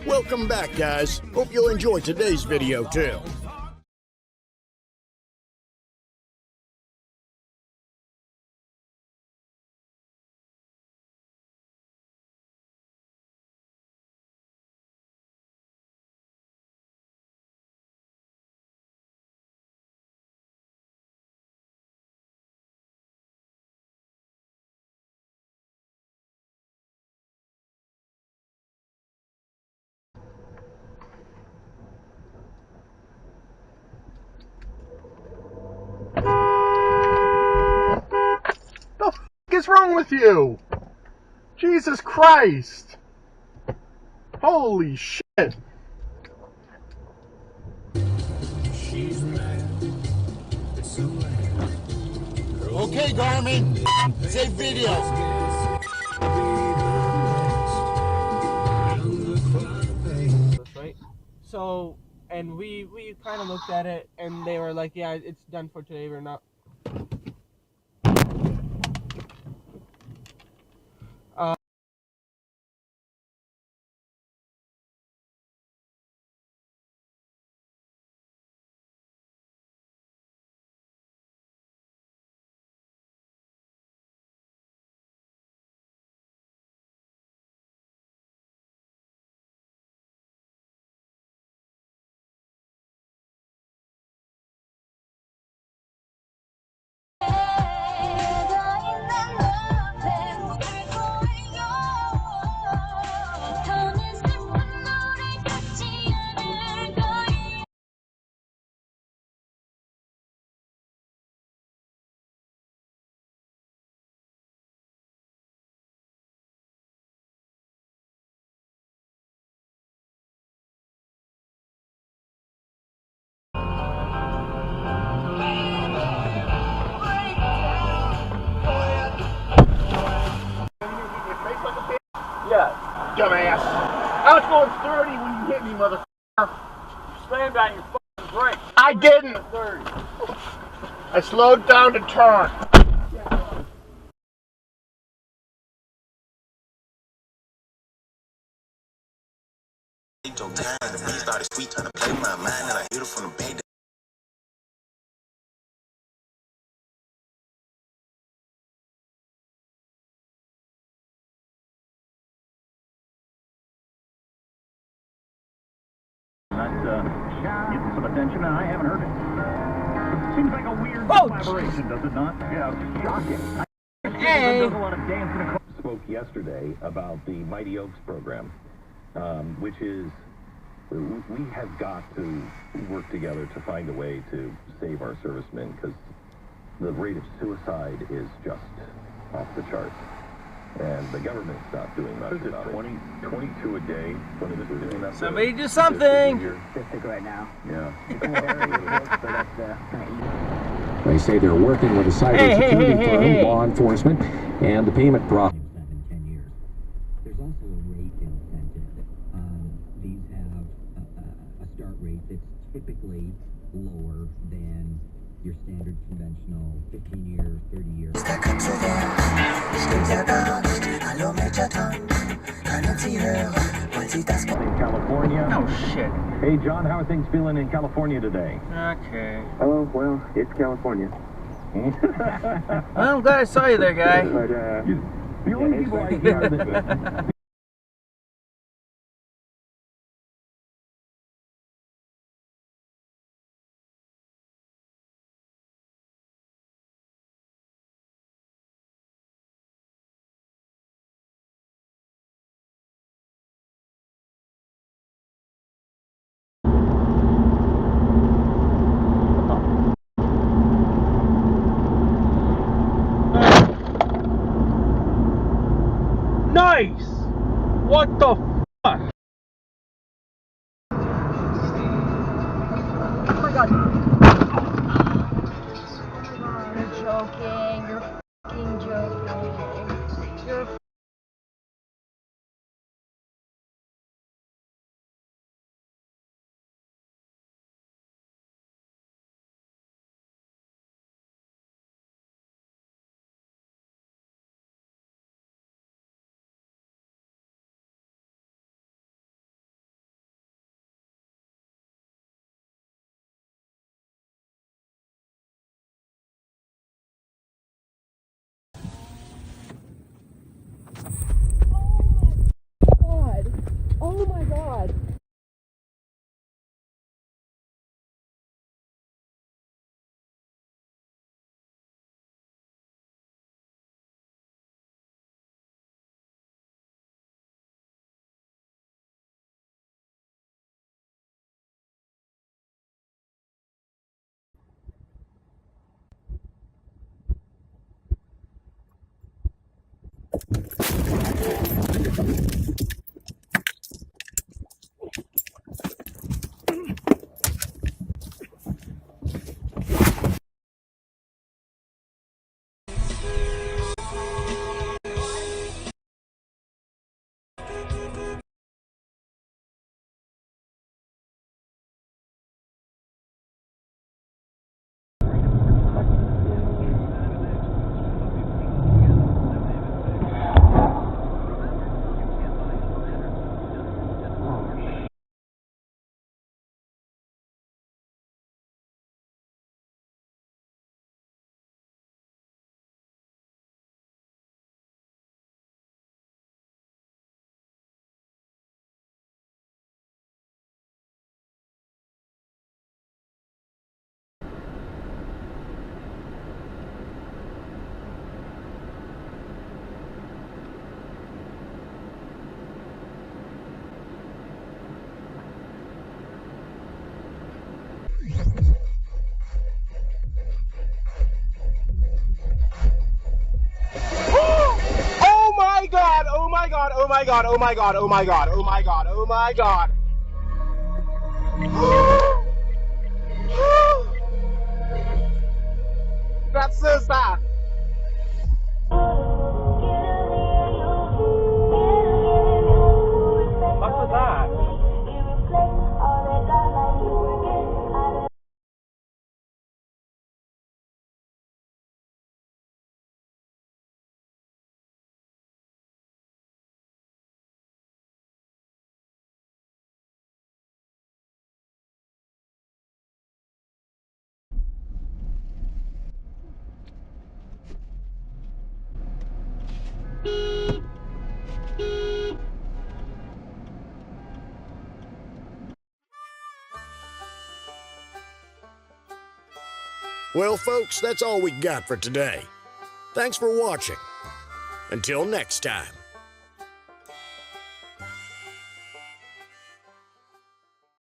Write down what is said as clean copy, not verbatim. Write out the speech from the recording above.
Welcome back, guys. Hope you'll enjoy today's video too. The f*** is wrong with you? Jesus Christ! Holy shit! Okay, Garmin, save video. Right? So, and we kind of looked at it, and they were like, yeah, it's done for today, we're not. Yeah, dumbass. I was going 30 when you hit me, motherfucker. You slammed on your fucking brakes. I didn't. 30. I slowed down to turn. Getting some attention, and I haven't heard it. Seems like a weird collaboration, does it not? Yeah, it's shocking. Hey! There's a lot of dancing across. Spoke yesterday about the Mighty Oaks program, which is we have got to work together to find a way to save our servicemen, because the rate of suicide is just off the charts. And the government's not doing much about it. 22 a day. 22. Somebody do something! Statistic right now. Yeah. They say they're working with a cybersecurity firm, law enforcement, and the payment process. 10 years. There's also a rate incentive. These have a start rate that's typically lower than your standard conventional 15-year, 30-year. In California. Oh shit. Hey John, how are things feeling in California today? Okay. Oh, well, it's California. Well, I'm glad I saw you there, guy. But, The only people I hear that Nice! What the fuck? Oh my god. You're joking. You're fucking joking. You're God. Oh my god, oh my god, oh my god, oh my god, oh my god, oh my god, oh my god. That's so sad. What was that? Well, folks, that's all we got for today. Thanks for watching. Until next time.